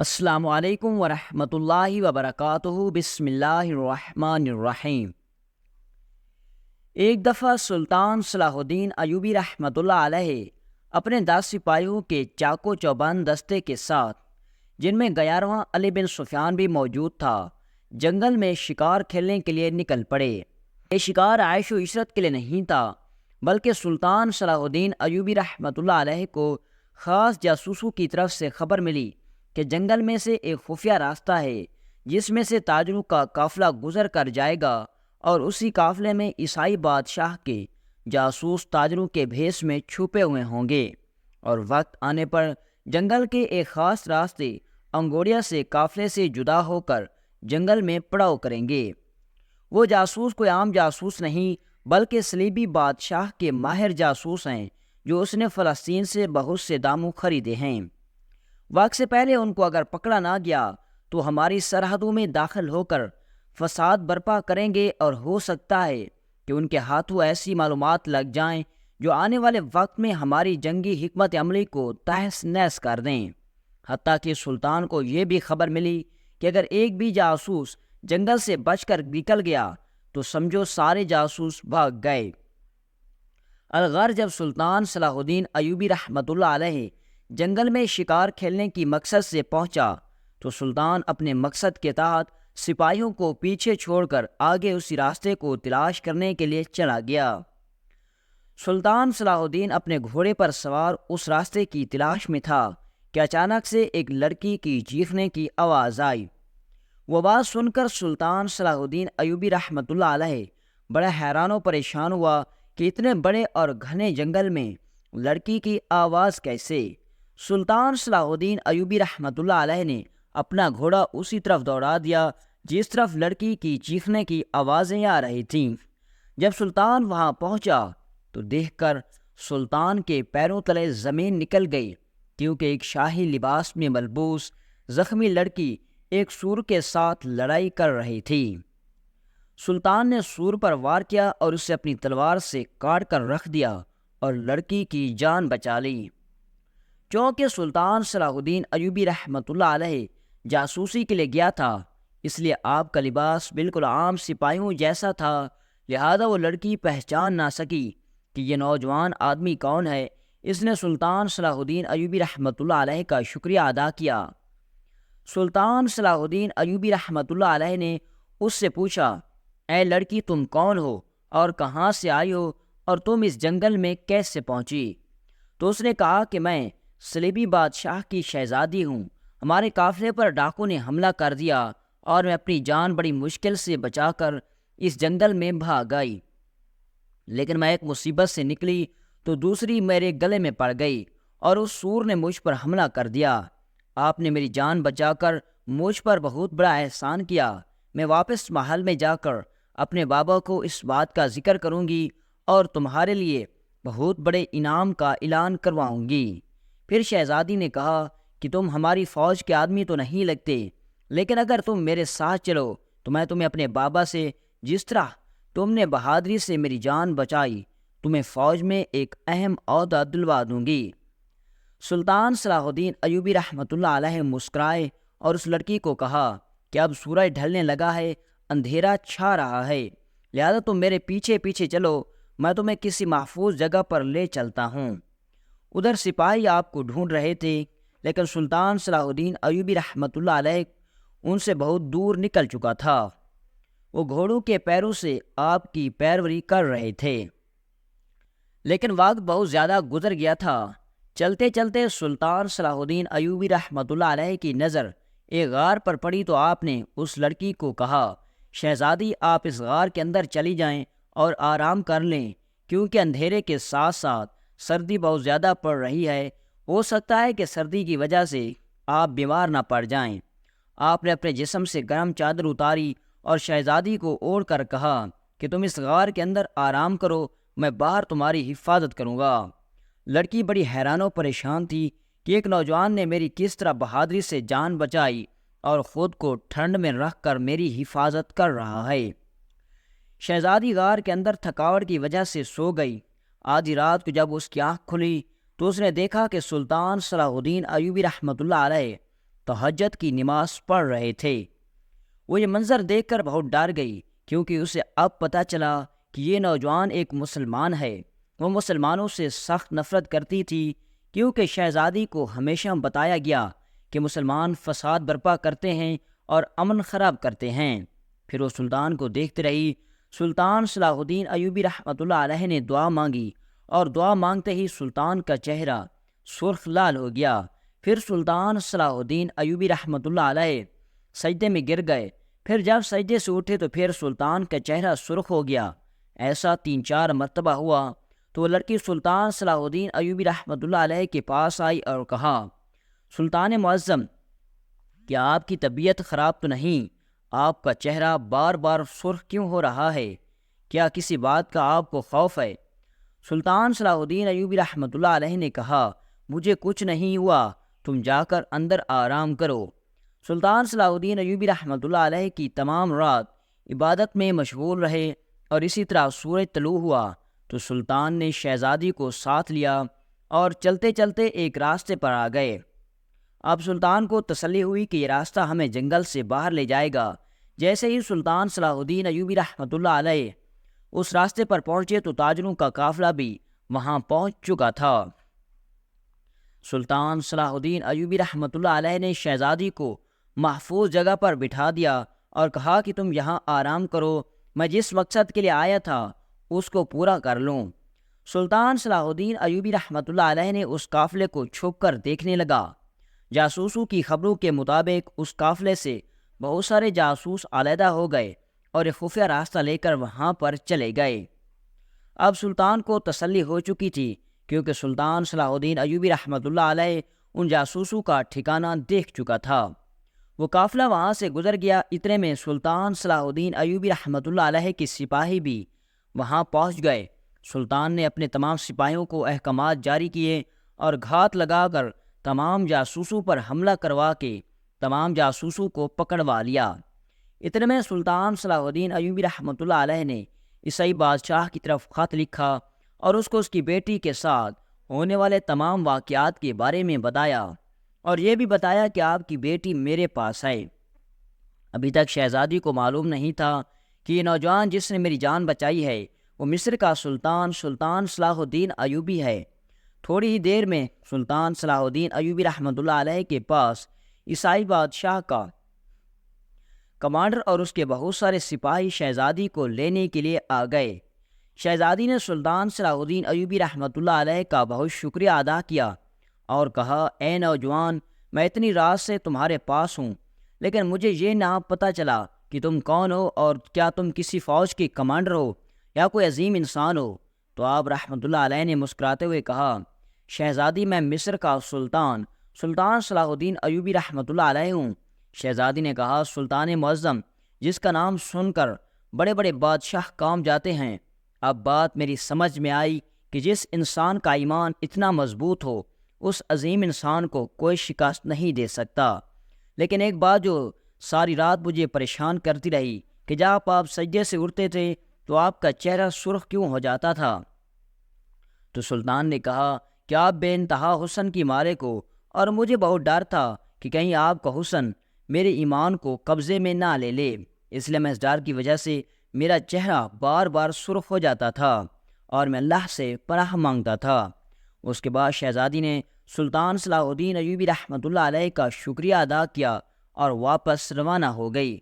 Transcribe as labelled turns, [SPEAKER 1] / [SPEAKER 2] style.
[SPEAKER 1] السلام علیکم ورحمۃ اللہ وبرکاتہ۔ بسم اللہ الرحمن الرحیم۔ ایک دفعہ سلطان صلاح الدین ایوبی رحمۃ اللہ علیہ اپنے 10 سپاہیوں کے چاقو چوبند دستے کے ساتھ، جن میں 11واں علی بن سفیان بھی موجود تھا، جنگل میں شکار کھیلنے کے لیے نکل پڑے۔ یہ شکار عیش و عشرت کے لیے نہیں تھا، بلکہ سلطان صلاح الدین ایوبی رحمۃ اللہ علیہ کو خاص جاسوسوں کی طرف سے خبر ملی کہ جنگل میں سے ایک خفیہ راستہ ہے جس میں سے تاجروں کا قافلہ گزر کر جائے گا، اور اسی قافلے میں عیسائی بادشاہ کے جاسوس تاجروں کے بھیس میں چھپے ہوئے ہوں گے، اور وقت آنے پر جنگل کے ایک خاص راستے انگوریا سے قافلے سے جدا ہو کر جنگل میں پڑاؤ کریں گے۔ وہ جاسوس کوئی عام جاسوس نہیں، بلکہ صلیبی بادشاہ کے ماہر جاسوس ہیں جو اس نے فلسطین سے بہت سے داموں خریدے ہیں۔ وقت سے پہلے ان کو اگر پکڑا نہ گیا تو ہماری سرحدوں میں داخل ہو کر فساد برپا کریں گے، اور ہو سکتا ہے کہ ان کے ہاتھوں ایسی معلومات لگ جائیں جو آنے والے وقت میں ہماری جنگی حکمت عملی کو تہس نہس کر دیں۔ حتیٰ کہ سلطان کو یہ بھی خبر ملی کہ اگر ایک بھی جاسوس جنگل سے بچ کر نکل گیا تو سمجھو سارے جاسوس بھاگ گئے۔ الغرض جب سلطان صلاح الدین ایوبی رحمۃ اللہ علیہ جنگل میں شکار کھیلنے کی مقصد سے پہنچا تو سلطان اپنے مقصد کے تحت سپاہیوں کو پیچھے چھوڑ کر آگے اسی راستے کو تلاش کرنے کے لیے چلا گیا۔ سلطان صلاح الدین اپنے گھوڑے پر سوار اس راستے کی تلاش میں تھا کہ اچانک سے ایک لڑکی کی چیخنے کی آواز آئی۔ وہ آواز سن کر سلطان صلاح الدین ایوبی رحمۃ اللہ علیہ بڑا حیران و پریشان ہوا کہ اتنے بڑے اور گھنے جنگل میں لڑکی کی آواز کیسے؟ سلطان صلاح الدین ایوبی رحمۃ اللہ علیہ نے اپنا گھوڑا اسی طرف دوڑا دیا جس طرف لڑکی کی چیخنے کی آوازیں آ رہی تھیں۔ جب سلطان وہاں پہنچا تو دیکھ کر سلطان کے پیروں تلے زمین نکل گئی، کیونکہ ایک شاہی لباس میں ملبوس زخمی لڑکی ایک سور کے ساتھ لڑائی کر رہی تھی۔ سلطان نے سور پر وار کیا اور اسے اپنی تلوار سے کاٹ کر رکھ دیا اور لڑکی کی جان بچا لی۔ چونکہ سلطان صلاح الدین ایوبی رحمۃ اللہ علیہ جاسوسی کے لیے گیا تھا، اس لیے آپ کا لباس بالکل عام سپاہیوں جیسا تھا، لہذا وہ لڑکی پہچان نہ سکی کہ یہ نوجوان آدمی کون ہے۔ اس نے سلطان صلاح الدین ایوبی رحمۃ اللہ علیہ کا شکریہ ادا کیا۔ سلطان صلاح الدین ایوبی رحمۃ اللہ علیہ نے اس سے پوچھا، اے لڑکی، تم کون ہو اور کہاں سے آئی ہو، اور تم اس جنگل میں کیسے پہنچی؟ تو اس نے کہا کہ میں صلیبی بادشاہ کی شہزادی ہوں، ہمارے قافلے پر ڈاکو نے حملہ کر دیا اور میں اپنی جان بڑی مشکل سے بچا کر اس جنگل میں بھاگ آئی، لیکن میں ایک مصیبت سے نکلی تو دوسری میرے گلے میں پڑ گئی اور اس سور نے مجھ پر حملہ کر دیا۔ آپ نے میری جان بچا کر مجھ پر بہت بڑا احسان کیا۔ میں واپس محل میں جا کر اپنے بابا کو اس بات کا ذکر کروں گی اور تمہارے لیے بہت بڑے انعام کا اعلان کرواؤں گی۔ پھر شہزادی نے کہا کہ تم ہماری فوج کے آدمی تو نہیں لگتے، لیکن اگر تم میرے ساتھ چلو تو میں تمہیں اپنے بابا سے، جس طرح تم نے بہادری سے میری جان بچائی، تمہیں فوج میں ایک اہم عہدہ دلوا دوں گی۔ سلطان صلاح الدین ایوبی رحمۃ اللہ علیہ مسکرائے اور اس لڑکی کو کہا کہ اب سورج ڈھلنے لگا ہے، اندھیرا چھا رہا ہے، لہذا تم میرے پیچھے پیچھے چلو، میں تمہیں کسی محفوظ جگہ پر لے چلتا ہوں۔ ادھر سپاہی آپ کو ڈھونڈ رہے تھے، لیکن سلطان صلاح الدین ایوبی رحمۃ اللہ علیہ ان سے بہت دور نکل چکا تھا۔ وہ گھوڑوں کے پیروں سے آپ کی پیروی کر رہے تھے، لیکن وقت بہت زیادہ گزر گیا تھا۔ چلتے چلتے سلطان صلاح الدین ایوبی رحمۃ اللہ علیہ کی نظر ایک غار پر پڑی تو آپ نے اس لڑکی کو کہا، شہزادی، آپ اس غار کے اندر چلی جائیں اور آرام کر لیں، کیونکہ اندھیرے کے ساتھ ساتھ سردی بہت زیادہ پڑ رہی ہے، ہو سکتا ہے کہ سردی کی وجہ سے آپ بیمار نہ پڑ جائیں۔ آپ نے اپنے جسم سے گرم چادر اتاری اور شہزادی کو اوڑھ کر کہا کہ تم اس غار کے اندر آرام کرو، میں باہر تمہاری حفاظت کروں گا۔ لڑکی بڑی حیران و پریشان تھی کہ ایک نوجوان نے میری کس طرح بہادری سے جان بچائی اور خود کو ٹھنڈ میں رکھ کر میری حفاظت کر رہا ہے۔ شہزادی غار کے اندر تھکاوٹ کی وجہ سے سو گئی۔ آدھی رات کو جب اس کی آنکھ کھلی تو اس نے دیکھا کہ سلطان صلاح الدین ایوبی رحمۃ اللہ علیہ تہجد کی نماز پڑھ رہے تھے۔ وہ یہ منظر دیکھ کر بہت ڈر گئی، کیونکہ اسے اب پتہ چلا کہ یہ نوجوان ایک مسلمان ہے۔ وہ مسلمانوں سے سخت نفرت کرتی تھی، کیونکہ شہزادی کو ہمیشہ بتایا گیا کہ مسلمان فساد برپا کرتے ہیں اور امن خراب کرتے ہیں۔ پھر وہ سلطان کو دیکھتے رہی۔ سلطان صلاح الدین ایوبی رحمۃ اللہ علیہ نے دعا مانگی، اور دعا مانگتے ہی سلطان کا چہرہ سرخ لال ہو گیا۔ پھر سلطان صلاح الدین ایوبی رحمۃ اللہ علیہ سجدے میں گر گئے۔ پھر جب سجدے سے اٹھے تو پھر سلطان کا چہرہ سرخ ہو گیا۔ ایسا 3-4 مرتبہ ہوا تو وہ لڑکی سلطان صلاح الدین ایوبی رحمۃ اللہ علیہ کے پاس آئی اور کہا، سلطان معظم، کیا آپ کی طبیعت خراب تو نہیں؟ آپ کا چہرہ بار بار سرخ کیوں ہو رہا ہے؟ کیا کسی بات کا آپ کو خوف ہے؟ سلطان صلاح الدین ایوبی رحمۃ اللہ علیہ نے کہا، مجھے کچھ نہیں ہوا، تم جا کر اندر آرام کرو۔ سلطان صلاح الدین ایوبی رحمۃ اللہ علیہ کی تمام رات عبادت میں مشغول رہے، اور اسی طرح سورج طلوع ہوا تو سلطان نے شہزادی کو ساتھ لیا اور چلتے چلتے ایک راستے پر آ گئے۔ اب سلطان کو تسلی ہوئی کہ یہ راستہ ہمیں جنگل سے باہر لے جائے گا۔ جیسے ہی سلطان صلاح الدین ایوبی رحمۃ اللہ علیہ اس راستے پر پہنچے تو تاجروں کا قافلہ بھی وہاں پہنچ چکا تھا۔ سلطان صلاح الدین ایوبی رحمۃ اللہ علیہ نے شہزادی کو محفوظ جگہ پر بٹھا دیا اور کہا کہ تم یہاں آرام کرو، میں جس مقصد کے لیے آیا تھا اس کو پورا کر لوں۔ سلطان صلاح الدین ایوبی رحمۃ اللہ علیہ نے اس قافلے کو چھپ کر دیکھنے لگا۔ جاسوسوں کی خبروں کے مطابق اس قافلے سے بہت سارے جاسوس علیحدہ ہو گئے اور ایک خفیہ راستہ لے کر وہاں پر چلے گئے۔ اب سلطان کو تسلی ہو چکی تھی، کیونکہ سلطان صلاح الدین ایوبی رحمۃ اللہ علیہ ان جاسوسوں کا ٹھکانہ دیکھ چکا تھا۔ وہ قافلہ وہاں سے گزر گیا۔ اتنے میں سلطان صلاح الدین ایوبی رحمۃ اللہ علیہ کے سپاہی بھی وہاں پہنچ گئے۔ سلطان نے اپنے تمام سپاہیوں کو احکامات جاری کیے اور گھات لگا کر تمام جاسوسوں پر حملہ کروا کے تمام جاسوسوں کو پکڑوا لیا۔ اتنے میں سلطان صلاح الدین ایوبی رحمۃ اللہ علیہ نے عیسائی بادشاہ کی طرف خط لکھا اور اس کو اس کی بیٹی کے ساتھ ہونے والے تمام واقعات کے بارے میں بتایا، اور یہ بھی بتایا کہ آپ کی بیٹی میرے پاس ہے۔ ابھی تک شہزادی کو معلوم نہیں تھا کہ یہ نوجوان جس نے میری جان بچائی ہے وہ مصر کا سلطان صلاح الدین ایوبی ہے۔ تھوڑی ہی دیر میں سلطان صلاح الدین ایوبی رحمۃ اللہ علیہ کے پاس عیسائی بادشاہ کا کمانڈر اور اس کے بہت سارے سپاہی شہزادی کو لینے کے لیے آ گئے۔ شہزادی نے سلطان صلاح الدین ایوبی رحمۃ اللہ علیہ کا بہت شکریہ ادا کیا اور کہا، اے نوجوان، میں اتنی رات سے تمہارے پاس ہوں، لیکن مجھے یہ نہ پتہ چلا کہ تم کون ہو اور کیا تم کسی فوج کے کمانڈر ہو یا کوئی عظیم انسان ہو۔ تو آپ رحمۃ اللہ علیہ نے مسکراتے ہوئے کہا، شہزادی، میں مصر کا سلطان صلاح الدین ایوبی رحمۃ اللہ علیہ ہوں۔ شہزادی نے کہا، سلطان معظم، جس کا نام سن کر بڑے بڑے بادشاہ کام جاتے ہیں، اب بات میری سمجھ میں آئی کہ جس انسان کا ایمان اتنا مضبوط ہو اس عظیم انسان کو کوئی شکست نہیں دے سکتا۔ لیکن ایک بات جو ساری رات مجھے پریشان کرتی رہی کہ جب آپ سجدے سے اٹھتے تھے تو آپ کا چہرہ سرخ کیوں ہو جاتا تھا؟ تو سلطان نے کہا کہ آپ بے انتہا حسن کی مالک ہو، اور مجھے بہت ڈر تھا کہ کہیں آپ کا حسن میرے ایمان کو قبضے میں نہ لے لے، اس لیے میں اس ڈر کی وجہ سے میرا چہرہ بار بار سرخ ہو جاتا تھا اور میں اللہ سے پناہ مانگتا تھا۔ اس کے بعد شہزادی نے سلطان صلاح الدین ایوبی رحمۃ اللہ علیہ کا شکریہ ادا کیا اور واپس روانہ ہو گئی۔